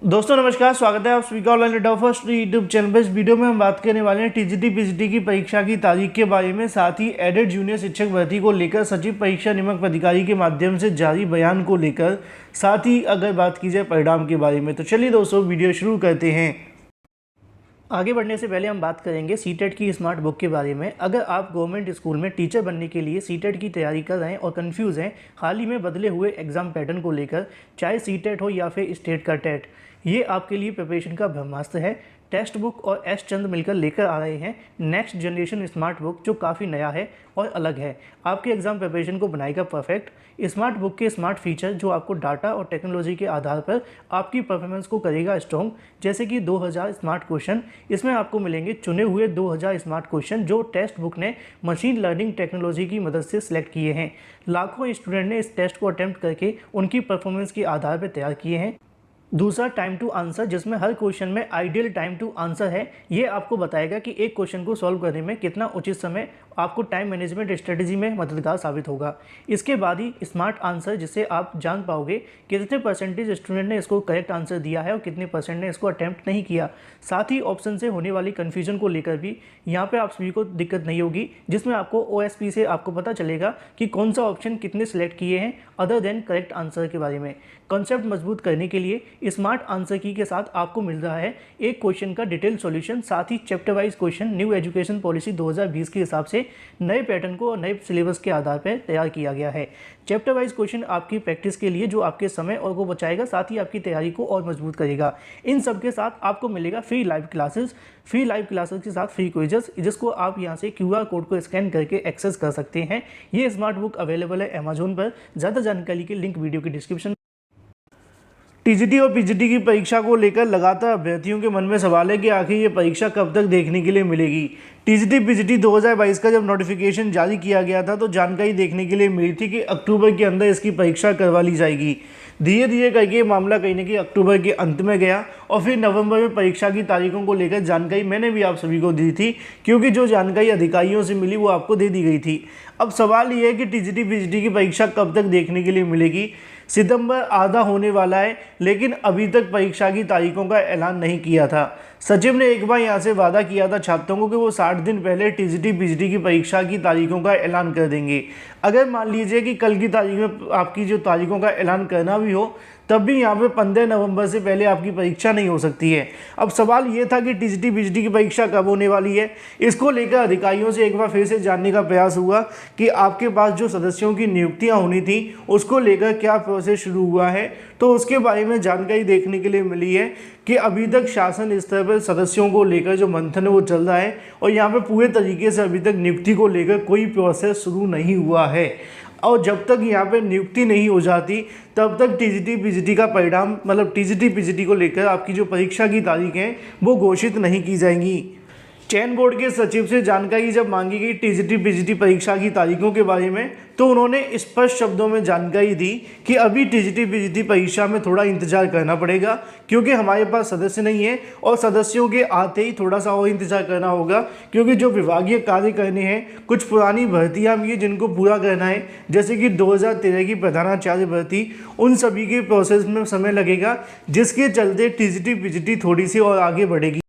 दोस्तों नमस्कार, स्वागत है आप सभी का online data first YouTube channel पर। इस वीडियो में हम बात करने वाले हैं टीजीटी पीजीटी की परीक्षा की तारीख के बारे में, साथ ही एडेड जूनियर शिक्षक भर्ती को लेकर सचिव परीक्षा नियामक प्राधिकारी के माध्यम से जारी बयान को लेकर, साथ ही अगर बात की जाए परिणाम के बारे में। तो चलिए दोस्तों वीडियो शुरू करते हैं। आगे बढ़ने से पहले हम बात करेंगे सीटेट की स्मार्ट बुक के बारे में। अगर आप गवर्नमेंट स्कूल में टीचर बनने के लिए सीटेट की तैयारी कर रहे हैं और कंफ्यूज हैं हाल ही में बदले हुए एग्जाम पैटर्न को लेकर, चाहे सीटेट हो या फिर स्टेट का टेट, ये आपके लिए प्रिपरेशन का ब्रह्मास्त्र है। टेक्स्ट बुक और एस चंद मिलकर लेकर आ रहे हैं नेक्स्ट जनरेशन स्मार्ट बुक, जो काफ़ी नया है और अलग है। आपके एग्जाम प्रिपरेशन को बनाएगा परफेक्ट। स्मार्ट बुक के स्मार्ट फीचर जो आपको डाटा और टेक्नोलॉजी के आधार पर आपकी परफॉर्मेंस को करेगा स्ट्रॉन्ग, जैसे कि 2000 स्मार्ट क्वेश्चन। इसमें आपको मिलेंगे चुने हुए 2000 स्मार्ट क्वेश्चन जो टेक्स्ट बुक ने मशीन लर्निंग टेक्नोलॉजी की मदद से सिलेक्ट किए हैं। लाखों स्टूडेंट ने इस टेस्ट को अटेम्प्ट करके उनकी परफॉर्मेंस के आधार पर तैयार किए हैं। दूसरा टाइम टू आंसर, जिसमें हर क्वेश्चन में आइडियल टाइम टू आंसर है। ये आपको बताएगा कि एक क्वेश्चन को सॉल्व करने में कितना उचित समय आपको टाइम मैनेजमेंट स्ट्रेटजी में मददगार साबित होगा। इसके बाद ही स्मार्ट आंसर, जिससे आप जान पाओगे कितने परसेंटेज स्टूडेंट ने इसको करेक्ट आंसर दिया है और कितने परसेंट ने इसको अटैम्प्ट नहीं किया। साथ ही ऑप्शन से होने वाली कन्फ्यूजन को लेकर भी यहाँ पर आप सभी को दिक्कत नहीं होगी, जिसमें आपको OSP से आपको पता चलेगा कि कौन सा ऑप्शन कितने सेलेक्ट किए हैं अदर देन करेक्ट आंसर के बारे में। कॉन्सेप्ट मजबूत करने के लिए स्मार्ट आंसर की के साथ आपको मिल रहा है एक क्वेश्चन का डिटेल सॉल्यूशन, साथ ही chapter wise question new education policy 2020 के हिसाब से नए पैटर्न को और नए सिलेबस के आधार पर तैयार किया गया है। चैप्टर वाइज क्वेश्चन आपकी प्रैक्टिस के लिए जो आपके समय और को बचाएगा, साथ ही आपकी तैयारी को और मजबूत करेगा। इन सब के साथ आपको मिलेगा फ्री लाइव क्लासेस के साथ फ्री क्विजेस, जिसको आप यहाँ से QR कोड को स्कैन करके एक्सेस कर सकते हैं। ये स्मार्ट बुक अवेलेबल है अमेजोन पर। ज़्यादा जानकारी के लिंक वीडियो की डिस्क्रिप्शन। टीजीटी और पीजीटी की परीक्षा को लेकर लगातार अभ्यर्थियों के मन में सवाल है कि आखिर ये परीक्षा कब तक देखने के लिए मिलेगी। टीजीटी पीजीटी 2022 का जब नोटिफिकेशन जारी किया गया था तो जानकारी देखने के लिए मिली थी कि अक्टूबर के अंदर इसकी परीक्षा करवा ली जाएगी। धीरे धीरे करके ये मामला कहीं ना कहीं अक्टूबर के अंत में गया और फिर नवंबर में परीक्षा की तारीखों को लेकर जानकारी मैंने भी आप सभी को दी थी, क्योंकि जो जानकारी अधिकारियों से मिली वो आपको दे दी गई थी। अब सवाल ये है कि टीजीटी पीजीटी की परीक्षा कब तक देखने के लिए मिलेगी। सितंबर आधा होने वाला है, लेकिन अभी तक परीक्षा की तारीखों का ऐलान नहीं किया था। सचिव ने एक बार यहाँ से वादा किया था छात्रों को कि वो 60 दिन पहले टीजीटी पीजीटी की परीक्षा की तारीखों का ऐलान कर देंगे। अगर मान लीजिए कि कल की तारीख में आपकी जो तारीखों का ऐलान करना भी हो, तब भी यहाँ पे 15 नवंबर से पहले आपकी परीक्षा नहीं हो सकती है। अब सवाल ये था कि टीजीटी पीजीटी की परीक्षा कब होने वाली है। इसको लेकर अधिकारियों से एक बार फिर से जानने का प्रयास हुआ कि आपके पास जो सदस्यों की नियुक्तियाँ होनी थी उसको लेकर क्या प्रोसेस शुरू हुआ है। तो उसके बारे में जानकारी देखने के लिए मिली है कि अभी तक शासन स्तर पर सदस्यों को लेकर जो मंथन है वो चल रहा है और यहाँ पे पूरे तरीके से अभी तक नियुक्ति को लेकर कोई प्रोसेस शुरू नहीं हुआ है। और जब तक यहाँ पे नियुक्ति नहीं हो जाती तब तक टीजीटी पीजीटी का परिणाम, मतलब टीजीटी पीजीटी को लेकर आपकी जो परीक्षा की तारीख है वो घोषित नहीं की जाएंगी। चयन बोर्ड के सचिव से जानकारी जब मांगी गई टीजीटी पीजीटी परीक्षा की तारीखों के बारे में, तो उन्होंने स्पष्ट शब्दों में जानकारी दी कि अभी टीजीटी पीजीटी परीक्षा में थोड़ा इंतजार करना पड़ेगा, क्योंकि हमारे पास सदस्य नहीं है और सदस्यों के आते ही थोड़ा सा और इंतजार करना होगा, क्योंकि जो विभागीय कार्य करने हैं, कुछ पुरानी भर्तियाँ भी हैं जिनको पूरा करना है, जैसे कि 2013 की प्रधानाचार्य भर्ती, उन सभी के प्रोसेस में समय लगेगा, जिसके चलते टीजीटी पीजीटी थोड़ी सी और आगे बढ़ेगी।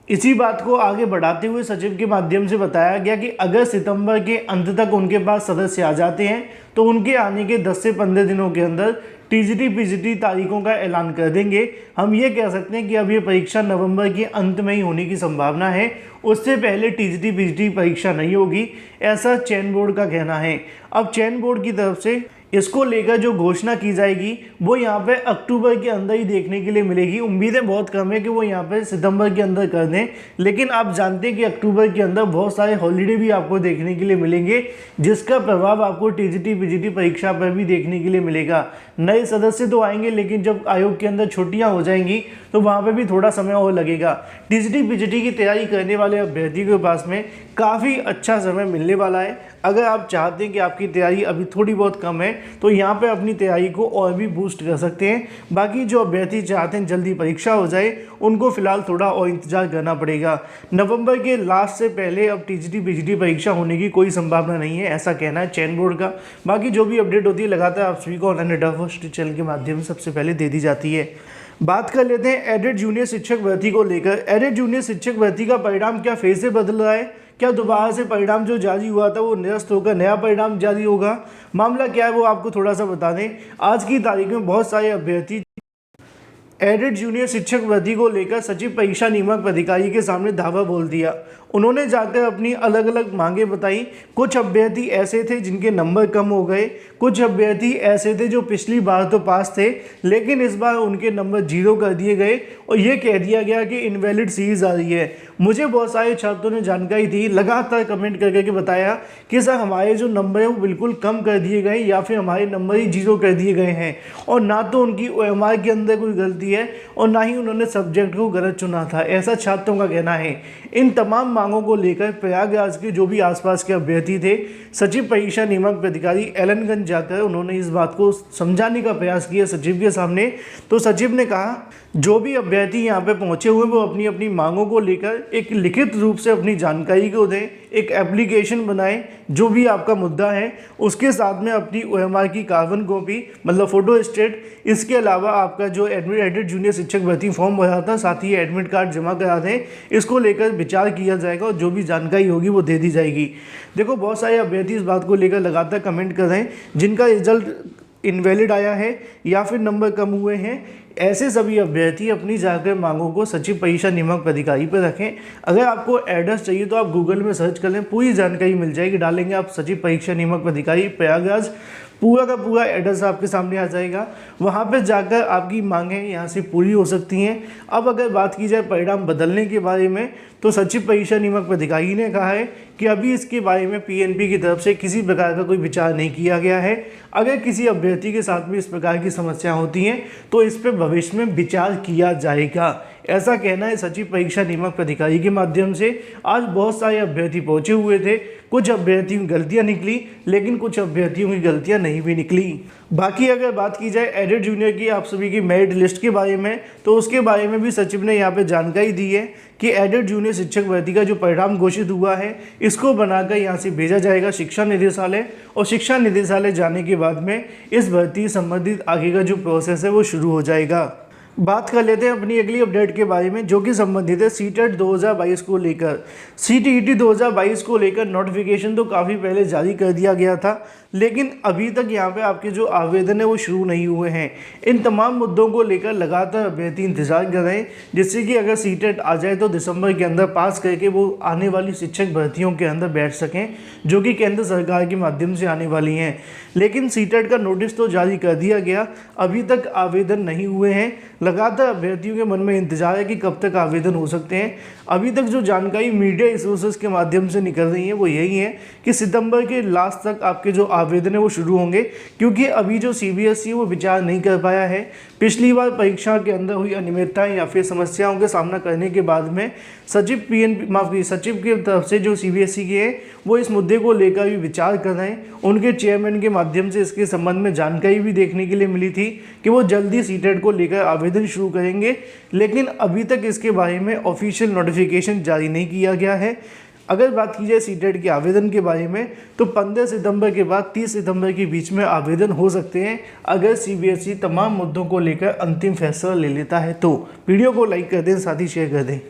इसी बात को आगे बढ़ाते हुए सचिव के माध्यम से बताया गया कि अगर सितंबर के अंत तक उनके पास सदस्य आ जाते हैं तो उनके आने के 10 से 15 दिनों के अंदर टीजीटी पीजीटी तारीखों का ऐलान कर देंगे। हम ये कह सकते हैं कि अब ये परीक्षा नवंबर के अंत में ही होने की संभावना है, उससे पहले टीजीटी पीजीटी परीक्षा नहीं होगी, ऐसा चयन बोर्ड का कहना है। अब चयन बोर्ड की तरफ से इसको लेकर जो घोषणा की जाएगी वो यहाँ पे अक्टूबर के अंदर ही देखने के लिए मिलेगी। उम्मीदें बहुत कम है कि वो यहाँ पे सितंबर के अंदर कर दें, लेकिन आप जानते हैं कि अक्टूबर के अंदर बहुत सारे हॉलीडे भी आपको देखने के लिए मिलेंगे, जिसका प्रभाव आपको टीजीटी पीजीटी परीक्षा पर भी देखने के लिए मिलेगा। नए सदस्य तो आएंगे, लेकिन जब आयोग के अंदर छुट्टियाँ हो जाएंगी तो वहाँ पर भी थोड़ा समय और लगेगा। टीजीटी पीजीटी की तैयारी करने वाले अभ्यर्थी के पास में काफ़ी अच्छा समय मिलने वाला है। अगर आप चाहते हैं कि आपकी तैयारी अभी थोड़ी बहुत कम है तो यहाँ पे अपनी तैयारी को और भी बूस्ट कर सकते हैं। बाकी जो अभ्यर्थी चाहते हैं जल्दी परीक्षा हो जाए, उनको फिलहाल थोड़ा और इंतजार करना पड़ेगा। नवंबर के लास्ट से पहले अब टीजीटी पीजीटी परीक्षा होने की कोई संभावना नहीं है, ऐसा कहना है चयन बोर्ड का। बाकी जो भी अपडेट होती है लगातार आप सभी को ऑनलाइन डेटा फर्स्ट चैनल के माध्यम से सबसे पहले दे दी जाती है। बात कर लेते हैं एडेड जूनियर शिक्षक भर्ती को लेकर। एडेड जूनियर शिक्षक भर्ती का परिणाम क्या फिर से बदल रहा है? क्या दोबारा से परिणाम जो जारी हुआ था वो निरस्त होकर नया परिणाम जारी होगा? मामला क्या है वो आपको थोड़ा सा बता दें। आज की तारीख में बहुत सारे अभ्यर्थी एडेड जूनियर शिक्षक भर्ती को लेकर सचिव परीक्षा नियामक अधिकारी के सामने धावा बोल दिया। उन्होंने जाकर अपनी अलग अलग मांगे बताई। कुछ अभ्यर्थी ऐसे थे जिनके नंबर कम हो गए, कुछ अभ्यर्थी ऐसे थे जो पिछली बार तो पास थे लेकिन इस बार उनके नंबर 0 कर दिए गए और ये कह दिया गया कि इनवैलिड सीरीज आ रही है। मुझे बहुत सारे छात्रों ने जानकारी दी, लगातार कमेंट करके बताया कि सर हमारे जो नंबर है वो बिल्कुल कम कर दिए गए या फिर हमारे नंबर ही 0 कर दिए गए हैं, और ना तो उनकी OMR के अंदर कोई गलती है और ना ही उन्होंने सब्जेक्ट को गलत चुना था, ऐसा छात्रों का कहना है। इन तमाम मांगों को लेकर प्रयागराज के जो भी आसपास के अभ्यर्थी थे, सचिव परीक्षा नियामक अधिकारी एलनगंज जाकर उन्होंने इस बात को समझाने का प्रयास किया सचिव के सामने। तो सचिव ने कहा जो भी अभ्यर्थी यहाँ पे पहुँचे हुए वो अपनी अपनी मांगों को लेकर एक लिखित रूप से अपनी जानकारी को दें, एक एप्लीकेशन बनाएं, जो भी आपका मुद्दा है उसके साथ में अपनी OMR की कार्बन कॉपी मतलब फोटो स्टेट, इसके अलावा आपका जो एडेड जूनियर शिक्षक भर्ती फॉर्म भरा था साथ ही एडमिट कार्ड जमा करा दें। इसको लेकर विचार किया जाएगा और जो भी जानकारी होगी वो दे दी जाएगी। देखो बहुत सारे अभ्यर्थी इस बात को लेकर लगातार कमेंट कर रहे हैं जिनका रिजल्ट इनवैलिड आया है या फिर नंबर कम हुए हैं। ऐसे सभी अभ्यर्थी अपनी जाकर मांगों को सचिव परीक्षा नियामक अधिकारी पर रखें। अगर आपको एड्रेस चाहिए तो आप गूगल में सर्च कर लें, पूरी जानकारी मिल जाएगी। डालेंगे आप सचिव परीक्षा नियामक अधिकारी प्रयागराज, पूरा का पूरा एड्रेस आपके सामने आ जाएगा। वहाँ पर जाकर आपकी मांगें यहाँ से पूरी हो सकती हैं। अब अगर बात की जाए परिणाम बदलने के बारे में तो सचिव परीक्षा नियामक अधिकारी ने कहा है कि अभी इसके बारे में PNP की तरफ से किसी प्रकार का कोई विचार नहीं किया गया है। अगर किसी अभ्यर्थी के साथ में इस प्रकार की समस्या होती हैं तो इस पर भविष्य में विचार किया जाएगा, ऐसा कहना है सचिव परीक्षा नियामक अधिकारी के माध्यम से। आज बहुत सारे अभ्यर्थी पहुंचे हुए थे, कुछ अभ्यर्थियों की गलतियां निकली लेकिन कुछ अभ्यर्थियों की गलतियां नहीं भी निकली। बाकी अगर बात की जाए एडेड जूनियर की आप सभी की मेरिट लिस्ट के बारे में तो उसके बारे में भी सचिव ने यहाँ पे जानकारी दी है कि एडेड जूनियर शिक्षक भर्ती का जो परिणाम घोषित हुआ है इसको बनाकर यहाँ से भेजा जाएगा शिक्षा निदेशालय, और शिक्षा निदेशालय जाने के बाद में इस भर्ती संबंधित आगे का जो प्रोसेस है वो शुरू हो जाएगा। बात कर लेते हैं अपनी अगली अपडेट के बारे में जो कि संबंधित है सीटेट 2022 को लेकर। CTET 2022 को लेकर नोटिफिकेशन तो काफ़ी पहले जारी कर दिया गया था लेकिन अभी तक यहाँ पे आपके जो आवेदन है वो शुरू नहीं हुए हैं। इन तमाम मुद्दों को लेकर लगातार अभ्यर्थी इंतजार कर रहे हैं जिससे कि अगर सीटेट आ जाए तो दिसंबर के अंदर पास करके वो आने वाली शिक्षक भर्तियों के अंदर बैठ सकें जो कि केंद्र सरकार के माध्यम से आने वाली हैं। लेकिन सीटेट का नोटिस तो जारी कर दिया गया, अभी तक आवेदन नहीं हुए हैं। लगातार अभ्यर्थियों के मन में इंतजार है कि कब तक आवेदन हो सकते हैं। अभी तक जो जानकारी मीडिया सोर्सेस के माध्यम से निकल रही है वो यही है कि सितंबर के लास्ट तक आपके जो आवेदन है वो शुरू होंगे, क्योंकि अभी जो CBSE वो विचार नहीं कर पाया है। पिछली बार परीक्षा के अंदर हुई अनियमितताएं या फिर समस्याओं का सामना करने के बाद में सचिव की तरफ से जो CBSE के हैं वो इस मुद्दे को लेकर भी विचार कर रहे हैं। उनके चेयरमैन के माध्यम से इसके संबंध में जानकारी भी देखने के लिए मिली थी कि वो जल्दी सीटेट को लेकर आवेदन शुरू करेंगे, लेकिन अभी तक इसके बारे में ऑफिशियल नोटिफिकेशन जारी नहीं किया गया है। अगर बात की जाए सीटेट के आवेदन के बारे में तो 15 सितंबर के बाद 30 सितंबर के बीच में आवेदन हो सकते हैं अगर CBSE तमाम मुद्दों को लेकर अंतिम फैसला ले लेता है तो। वीडियो को लाइक कर दें, साथ ही शेयर कर दें।